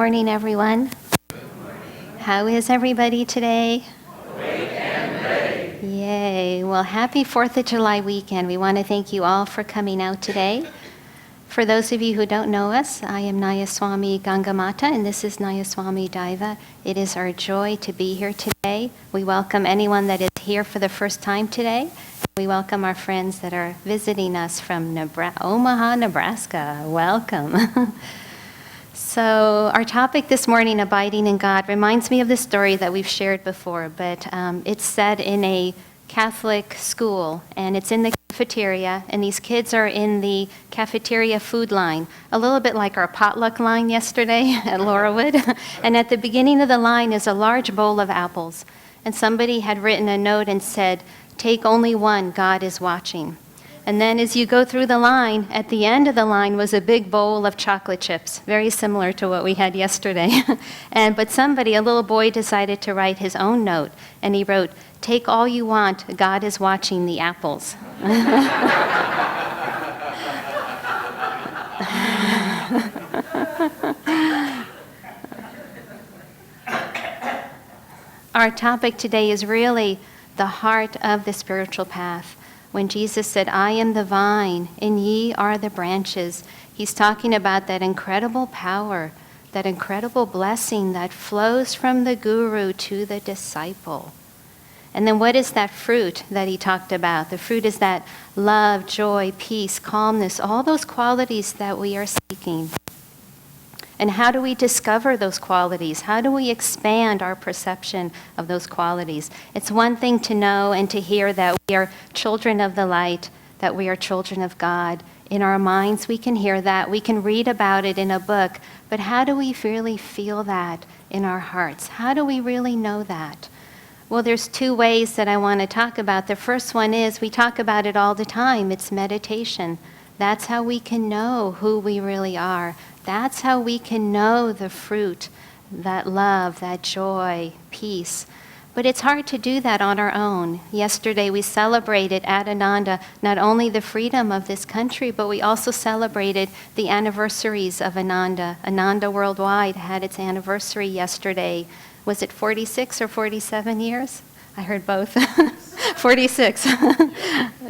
morning, everyone. How is everybody today? Awake and ready. Yay. Well, happy 4th of July weekend. We want to thank you all for coming out today. For those of you who don't know us, I am Nayaswami Gangamata, and this is Nayaswami Daiva. It is our joy to be here today. We welcome anyone that is here for the first time today. We welcome our friends that are visiting us from Omaha, Nebraska. Welcome. So our topic this morning, Abiding in God, reminds me of the story that we've shared before, but it's set in a Catholic school, and it's in the cafeteria, and these kids are in the cafeteria food line, a little bit like our potluck line yesterday at Laurelwood. And at the beginning of the line is a large bowl of apples, and somebody had written a note and said, "Take only one, God is watching." And then as you go through the line, at the end of the line was a big bowl of chocolate chips, very similar to what we had yesterday. But somebody, a little boy, decided to write his own note, and he wrote, "Take all you want, God is watching the apples." Our topic today is really the heart of the spiritual path. When Jesus said, "I am the vine, and ye are the branches," he's talking about that incredible power, that incredible blessing that flows from the guru to the disciple. And then what is that fruit that he talked about? The fruit is that love, joy, peace, calmness, all those qualities that we are seeking. And how do we discover those qualities? How do we expand our perception of those qualities? It's one thing to know and to hear that we are children of the light, that we are children of God. In our minds, we can hear that. We can read about it in a book. But how do we really feel that in our hearts? How do we really know that? Well, there's two ways that I want to talk about. The first one is we talk about it all the time. It's meditation. That's how we can know who we really are. That's how we can know the fruit, that love, that joy, peace. But it's hard to do that on our own. Yesterday we celebrated at Ananda not only the freedom of this country, but we also celebrated the anniversaries of Ananda. Ananda Worldwide had its anniversary yesterday. Was it 46 or 47 years? I heard both. 46.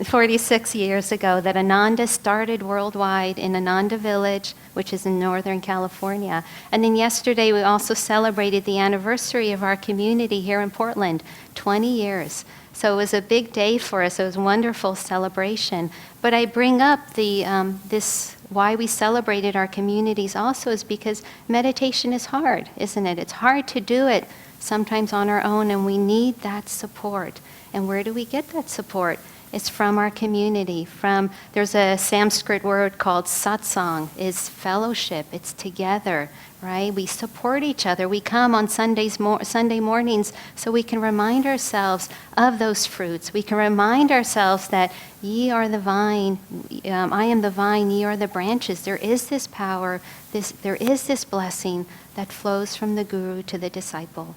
46 years ago that Ananda started worldwide in Ananda Village, which is in Northern California. And then yesterday we also celebrated the anniversary of our community here in Portland, 20 years. So it was a big day for us. It was a wonderful celebration. But I bring up this why we celebrated our communities also is because meditation is hard, isn't it? It's hard to do it sometimes on our own, and we need that support. And where do we get that support? It's from our community. There's a Sanskrit word called satsang, is fellowship. It's together, right? We support each other. We come on Sunday mornings so we can remind ourselves of those fruits. We can remind ourselves that ye are the vine, I am the vine, ye are the branches. There is this power, there is this blessing that flows from the guru to the disciple.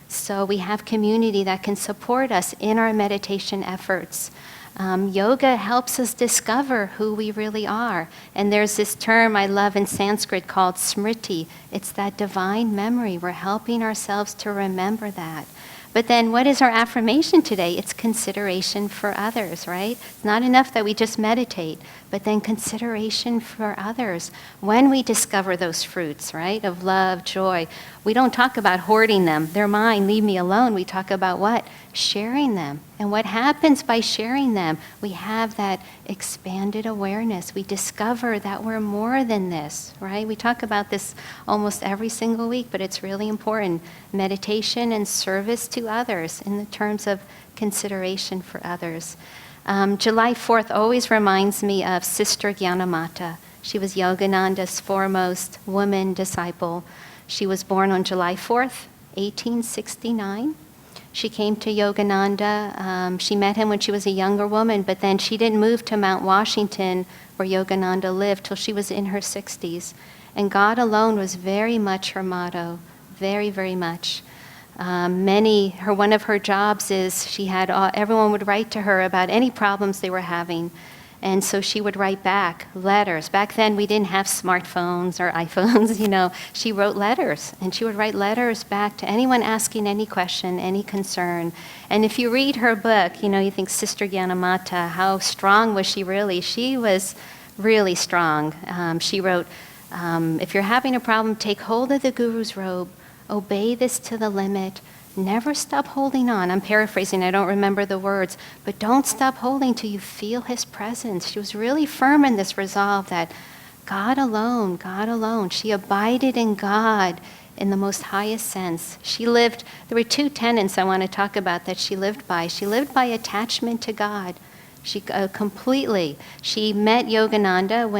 So we have community that can support us in our meditation efforts. Yoga helps us discover who we really are. And there's this term I love in Sanskrit called smriti. It's that divine memory. We're helping ourselves to remember that. But then what is our affirmation today? It's consideration for others, right? It's not enough that we just meditate, but then consideration for others. When we discover those fruits, right, of love, joy, we don't talk about hoarding them. They're mine, leave me alone. We talk about what? Sharing them. And what happens by sharing them? We have that expanded awareness. We discover that we're more than this, right? We talk about this almost every single week, but it's really important. Meditation and service to others in the terms of consideration for others. July 4th always reminds me of Sister Gyanamata. She was Yogananda's foremost woman disciple. She was born on July 4th, 1869. She came to Yogananda. She met him when she was a younger woman, but then she didn't move to Mount Washington, where Yogananda lived, till she was in her 60s. And God alone was very much her motto, very, very much. One of her jobs is she had everyone would write to her about any problems they were having. And so she would write back letters. Back then, we didn't have smartphones or iPhones, She wrote letters, and she would write letters back to anyone asking any question, any concern. And if you read her book, you think Sister Gyanamata, how strong was she really? She was really strong. She wrote, if you're having a problem, take hold of the Guru's robe, obey this to the limit, never stop holding on. I'm paraphrasing, I don't remember the words, but don't stop holding till you feel his presence. She was really firm in this resolve that God alone. She abided in God in the most highest sense. There were two tenets I want to talk about that she lived by. She lived by attachment to God. She completely. She met Yogananda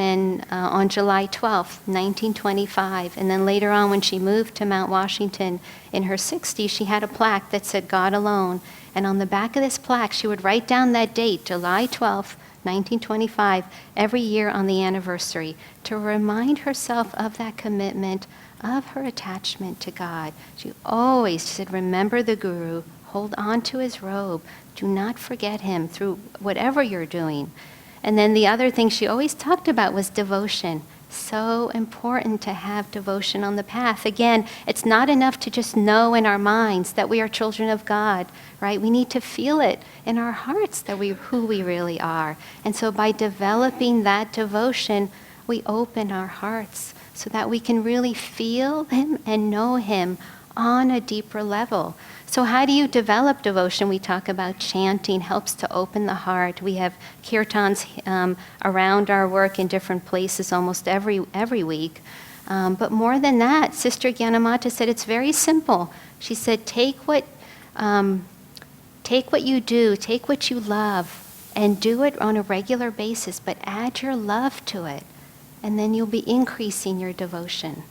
on July 12th, 1925, and then later on when she moved to Mount Washington in her 60s, she had a plaque that said God alone. And on the back of this plaque, she would write down that date, July 12th, 1925, every year on the anniversary to remind herself of that commitment, of her attachment to God. She said, remember the Guru, hold on to his robe, do not forget him through whatever you're doing. And then the other thing she always talked about was devotion. So important to have devotion on the path. Again, it's not enough to just know in our minds that we are children of God, right? We need to feel it in our hearts that who we really are. And so by developing that devotion, we open our hearts so that we can really feel him and know him on a deeper level. So how do you develop devotion? We talk about chanting helps to open the heart. We have kirtans around our work in different places almost every week. But more than that, Sister Gyanamata said it's very simple. She said, take what you do, take what you love, and do it on a regular basis, but add your love to it, and then you'll be increasing your devotion.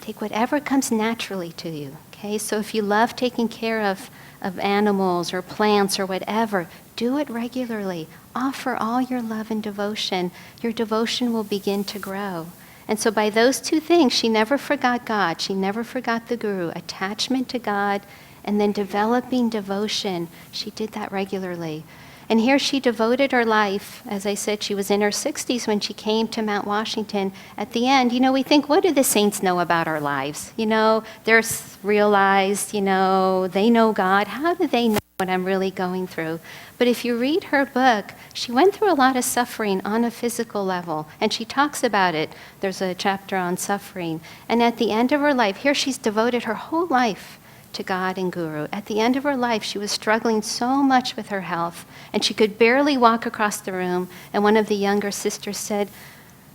Take whatever comes naturally to you, okay? So if you love taking care of animals or plants or whatever, do it regularly. Offer all your love and devotion. Your devotion will begin to grow. And so by those two things, she never forgot God. She never forgot the Guru. Attachment to God and then developing devotion. She did that regularly. And here she devoted her life. As I said, she was in her 60s when she came to Mount Washington. At the end, we think, what do the saints know about our lives? They're realized, they know God. How do they know what I'm really going through? But if you read her book, she went through a lot of suffering on a physical level, and she talks about it. There's a chapter on suffering. And at the end of her life, here she's devoted her whole life to God and Guru. At the end of her life, she was struggling so much with her health, and she could barely walk across the room. And one of the younger sisters said,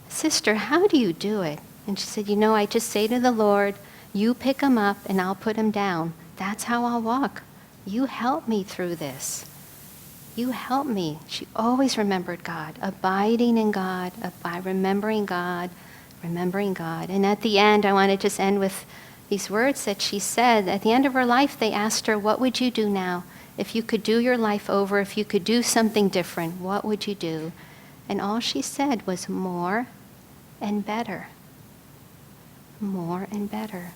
"Sister, how do you do it?" And she said, I just say to the Lord, you pick him up and I'll put him down. That's how I'll walk. You help me through this. You help me. She always remembered God, abiding in God, by remembering God. And at the end, I want to just end with these words that she said. At the end of her life, they asked her, what would you do now? If you could do your life over, if you could do something different, what would you do? And all she said was more and better. More and better.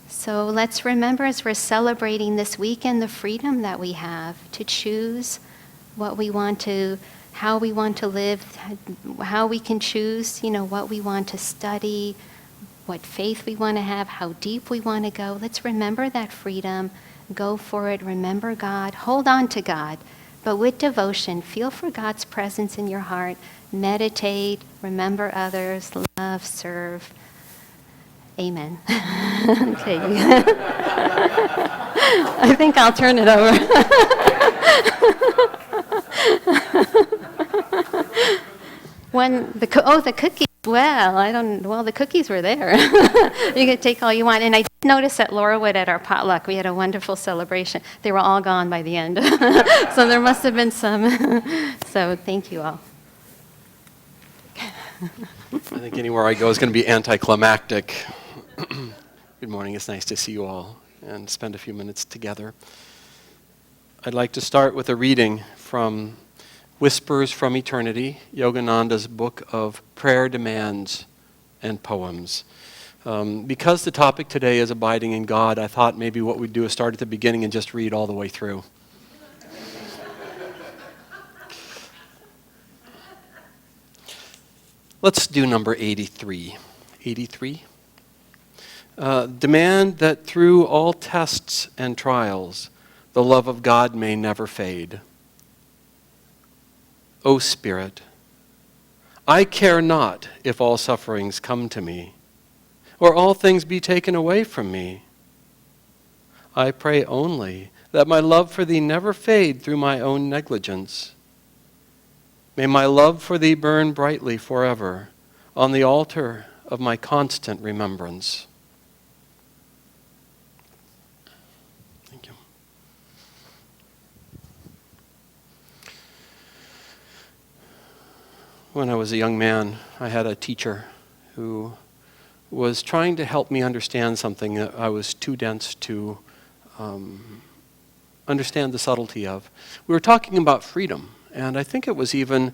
So let's remember as we're celebrating this weekend the freedom that we have to choose what we want to, how we want to live, how we can choose, what we want to study, what faith we want to have, how deep we want to go. Let's remember that freedom. Go for it. Remember God. Hold on to God. But with devotion, feel for God's presence in your heart. Meditate. Remember others. Love. Serve. Amen. Okay. I think I'll turn it over. The cookies. Well, the cookies were there. You could take all you want. And I did notice at Laurawood at our potluck, we had a wonderful celebration. They were all gone by the end. So there must have been some. So thank you all. I think anywhere I go is going to be anticlimactic. Good morning. It's nice to see you all and spend a few minutes together. I'd like to start with a reading from Whispers from Eternity, Yogananda's book of prayer demands and poems. Because the topic today is abiding in God, I thought maybe what we'd do is start at the beginning and just read all the way through. Let's do number 83. 83. Demand that through all tests and trials, the love of God may never fade. O Spirit, I care not if all sufferings come to me, or all things be taken away from me. I pray only that my love for thee never fade through my own negligence. May my love for thee burn brightly forever on the altar of my constant remembrance. Thank you. When I was a young man, I had a teacher who was trying to help me understand something that I was too dense to understand the subtlety of. We were talking about freedom, and I think it was even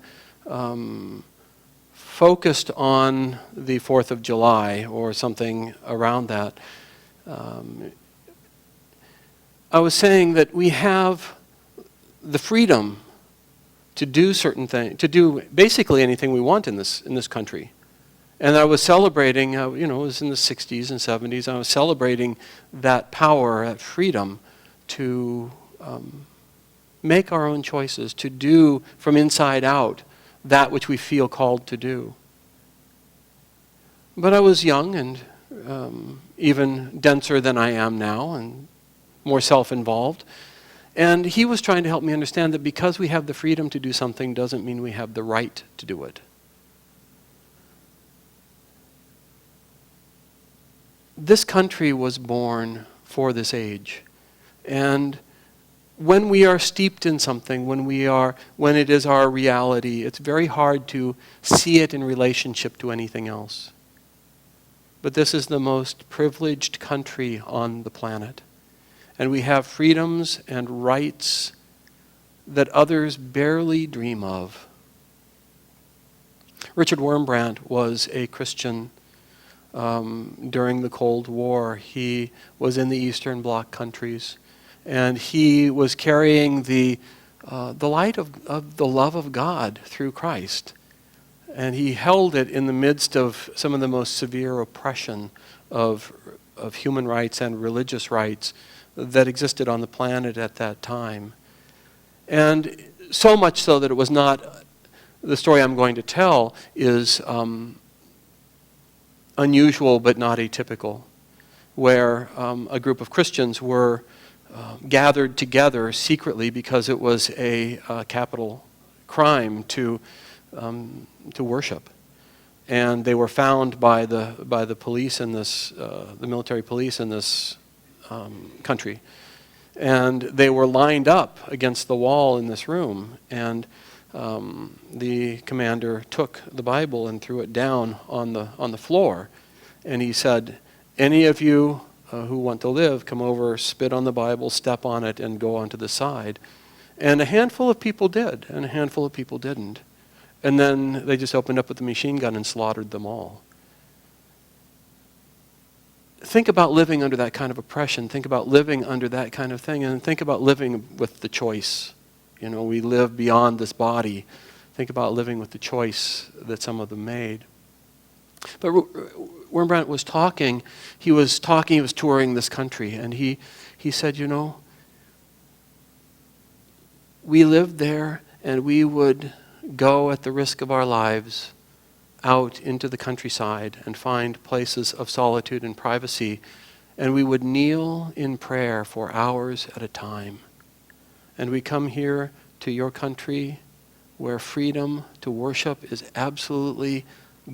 focused on the 4th of July or something around that. I was saying that we have the freedom to do certain things, to do basically anything we want in this country. And I was celebrating, it was in the 60s and 70s, I was celebrating that power, that freedom to make our own choices, to do from inside out that which we feel called to do. But I was young and even denser than I am now and more self-involved. And he was trying to help me understand that because we have the freedom to do something doesn't mean we have the right to do it. This country was born for this age. And when we are steeped in something, when it is our reality, it's very hard to see it in relationship to anything else. But this is the most privileged country on the planet. And we have freedoms and rights that others barely dream of. Richard Wurmbrand was a Christian during the Cold War. He was in the Eastern Bloc countries, and he was carrying the light of the love of God through Christ. And he held it in the midst of some of the most severe oppression of human rights and religious rights that existed on the planet at that time. And so much so that it was not, the story I'm going to tell is unusual but not atypical, where a group of Christians were gathered together secretly because it was a capital crime to worship. And they were found by the police in this, the military police in this country. And they were lined up against the wall in this room. And the commander took the Bible and threw it down on the floor. And he said, any of you who want to live, come over, spit on the Bible, step on it, and go onto the side. And a handful of people did, and a handful of people didn't. And then they just opened up with the machine gun and slaughtered them all. Think about living under that kind of oppression. Think about living under that kind of thing. And think about living with the choice. We live beyond this body. Think about living with the choice that some of them made. But Wurmbrand was talking. He was touring this country. And he said, we lived there and we would go at the risk of our lives out into the countryside and find places of solitude and privacy, and we would kneel in prayer for hours at a time. And we come here to your country where freedom to worship is absolutely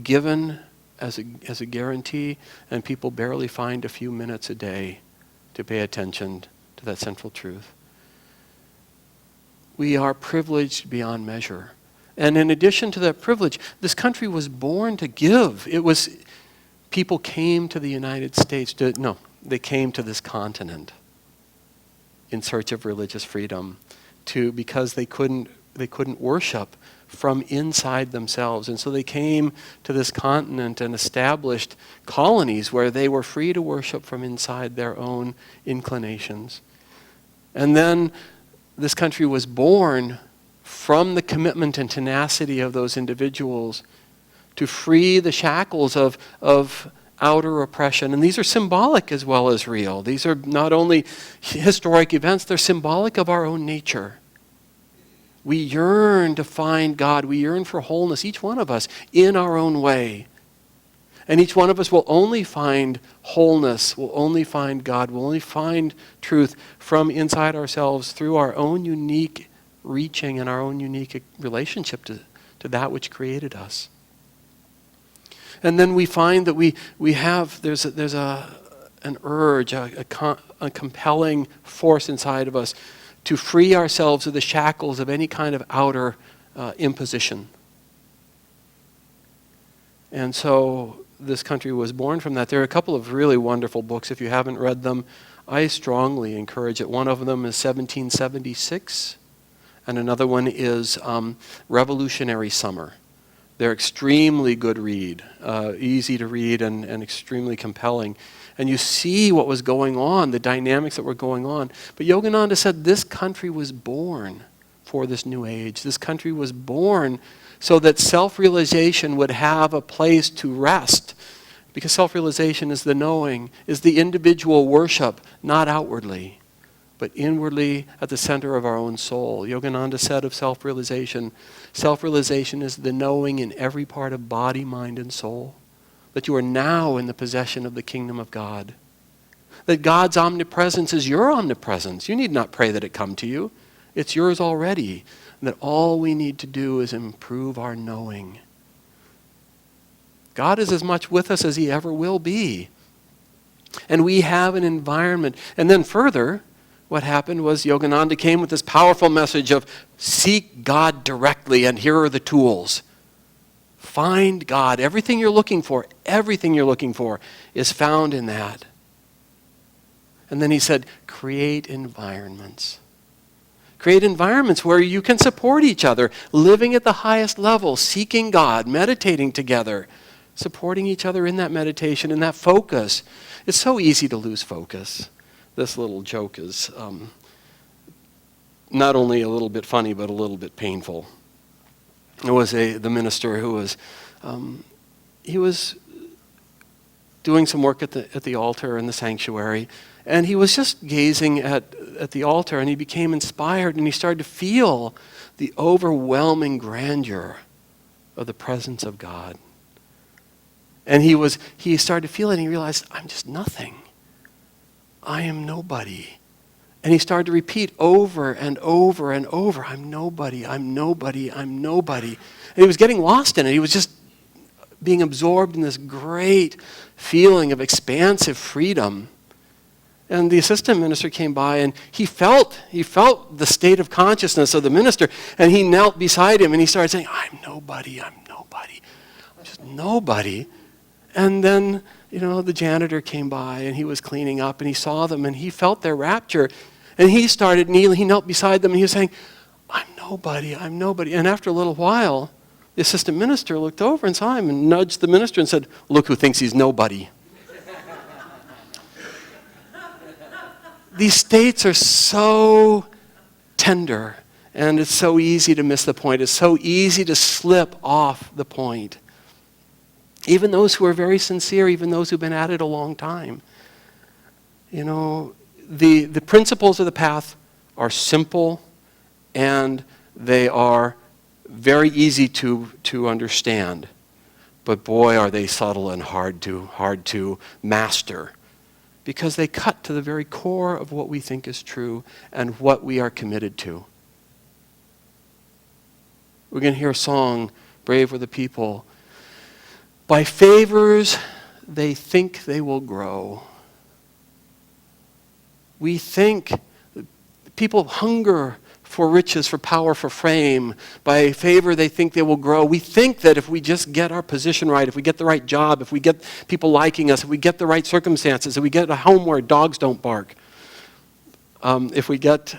given as a guarantee, and people barely find a few minutes a day to pay attention to that central truth. We are privileged beyond measure. And in addition to that privilege, this country was born to give. People came to the United States they came to this continent in search of religious freedom because they couldn't worship from inside themselves. And so they came to this continent and established colonies where they were free to worship from inside their own inclinations. And then this country was born from the commitment and tenacity of those individuals to free the shackles of outer oppression. And these are symbolic as well as real. These are not only historic events, they're symbolic of our own nature. We yearn to find God. We yearn for wholeness, each one of us, in our own way. And each one of us will only find wholeness, will only find God, will only find truth from inside ourselves through our own unique reaching and our own unique relationship to that which created us. And then we find that we have, there's an urge, a compelling force inside of us to free ourselves of the shackles of any kind of outer imposition. And so this country was born from that. There are a couple of really wonderful books. If you haven't read them, I strongly encourage it. One of them is 1776, and another one is Revolutionary Summer. They're extremely good read, easy to read and extremely compelling. And you see what was going on, the dynamics that were going on. But Yogananda said this country was born for this new age. This country was born so that self-realization would have a place to rest. Because self-realization is the knowing, is the individual worship, not outwardly, but inwardly at the center of our own soul. Yogananda said of self-realization is the knowing in every part of body, mind, and soul. That you are now in the possession of the kingdom of God. That God's omnipresence is your omnipresence. You need not pray that it come to you. It's yours already. And that all we need to do is improve our knowing. God is as much with us as he ever will be. And we have an environment. And then further, what happened was Yogananda came with this powerful message of seek God directly, and here are the tools. Find God. Everything you're looking for is found in that. And then he said, create environments. Create environments where you can support each other, living at the highest level, seeking God, meditating together, supporting each other in that meditation, in that focus. It's so easy to lose focus. This little joke is not only a little bit funny, but a little bit painful. It was the minister who was, he was doing some work at the altar in the sanctuary, and he was just gazing at the altar, and he became inspired, and he started to feel the overwhelming grandeur of the presence of God. And he started to feel it, and he realized, I'm just nothing. I am nobody. And he started to repeat over and over and over, I'm nobody, I'm nobody, I'm nobody. And he was getting lost in it. He was just being absorbed in this great feeling of expansive freedom. And the assistant minister came by, and he felt the state of consciousness of the minister, and he knelt beside him, and he started saying, I'm nobody, I'm just nobody. And then, the janitor came by, and he was cleaning up, and he saw them, and he felt their rapture. And he started kneeling, he knelt beside them, and he was saying, I'm nobody, I'm nobody. And after a little while, the assistant minister looked over and saw him and nudged the minister and said, look who thinks he's nobody. These states are so tender, and it's so easy to miss the point. It's so easy to slip off the point. Even those who are very sincere, even those who've been at it a long time. The principles of the path are simple, and they are very easy to understand. But boy, are they subtle and hard to master, because they cut to the very core of what we think is true and what we are committed to. We're going to hear a song, Brave Were the People. By favors, they think they will grow. We think people hunger for riches, for power, for fame. By favor, they think they will grow. We think that if we just get our position right, if we get the right job, if we get people liking us, if we get the right circumstances, if we get a home where dogs don't bark, if we get,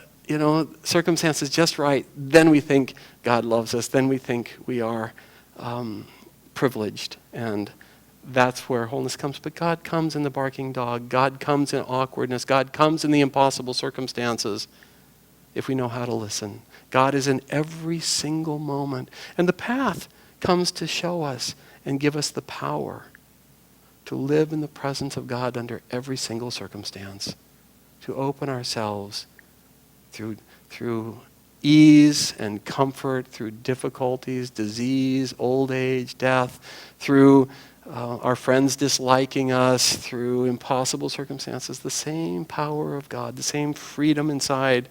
circumstances just right, then we think God loves us. Then we think we are privileged, and that's where wholeness comes. But God comes in the barking dog. God comes in awkwardness. God comes in the impossible circumstances if we know how to listen. God is in every single moment. And the path comes to show us and give us the power to live in the presence of God under every single circumstance, to open ourselves through ease and comfort, through difficulties, disease, old age, death, through our friends disliking us, through impossible circumstances. The same power of God, the same freedom inside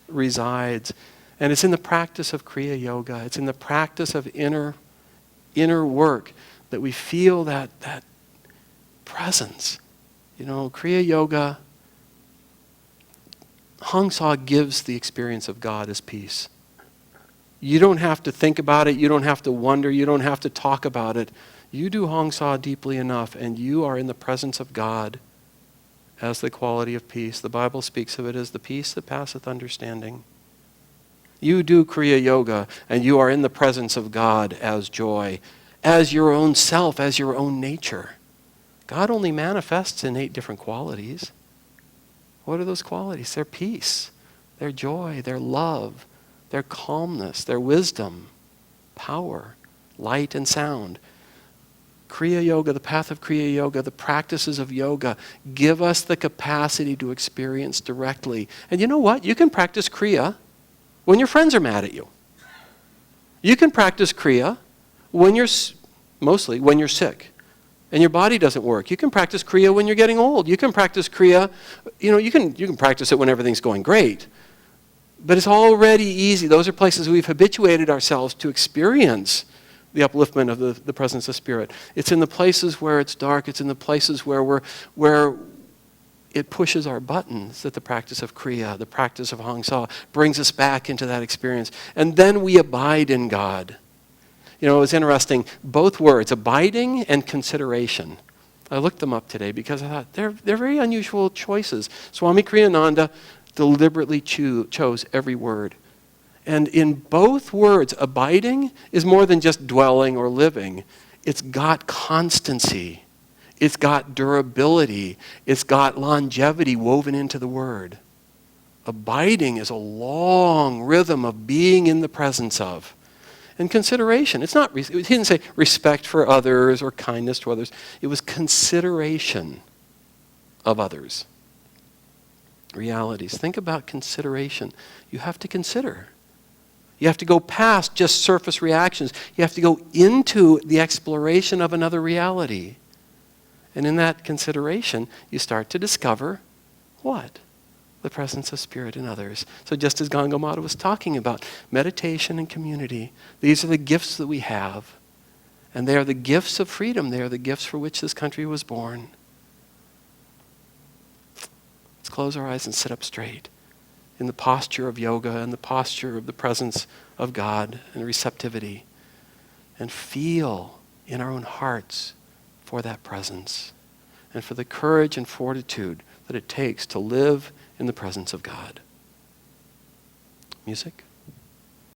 resides. And it's in the practice of Kriya Yoga. It's in the practice of inner work that we feel that presence. Kriya Yoga, Hong Sau gives the experience of God as peace. You don't have to think about it. You don't have to wonder. You don't have to talk about it. You do Hong Sau deeply enough, and you are in the presence of God as the quality of peace. The Bible speaks of it as the peace that passeth understanding. You do Kriya Yoga, and you are in the presence of God as joy, as your own self, as your own nature. God only manifests in 8 different qualities. What are those qualities? Their peace, their joy, their love, their calmness, their wisdom, power, light and sound. Kriya Yoga, the path of Kriya Yoga, the practices of yoga give us the capacity to experience directly. And you know what? You can practice Kriya when your friends are mad at you. You can practice Kriya mostly when you're sick and your body doesn't work. You can practice Kriya when you're getting old. You can practice Kriya, you can practice it when everything's going great. But it's already easy. Those are places we've habituated ourselves to experience the upliftment of the presence of Spirit. It's in the places where it's dark. It's in the places where it pushes our buttons that the practice of Kriya, the practice of Hong Sau, brings us back into that experience. And then we abide in God. It was interesting, both words, abiding and consideration. I looked them up today because I thought they're very unusual choices. Swami Kriyananda deliberately chose every word. And in both words, abiding is more than just dwelling or living. It's got constancy. It's got durability. It's got longevity woven into the word. Abiding is a long rhythm of being in the presence of. And consideration, he didn't say respect for others or kindness to others. It was consideration of others. Realities. Think about consideration. You have to consider. You have to go past just surface reactions. You have to go into the exploration of another reality. And in that consideration, you start to discover what? The presence of Spirit in others. So just as Ganga Mata was talking about, meditation and community, these are the gifts that we have. And they are the gifts of freedom. They are the gifts for which this country was born. Let's close our eyes and sit up straight in the posture of yoga and the posture of the presence of God and receptivity. And feel in our own hearts for that presence and for the courage and fortitude that it takes to live in the presence of God. Music?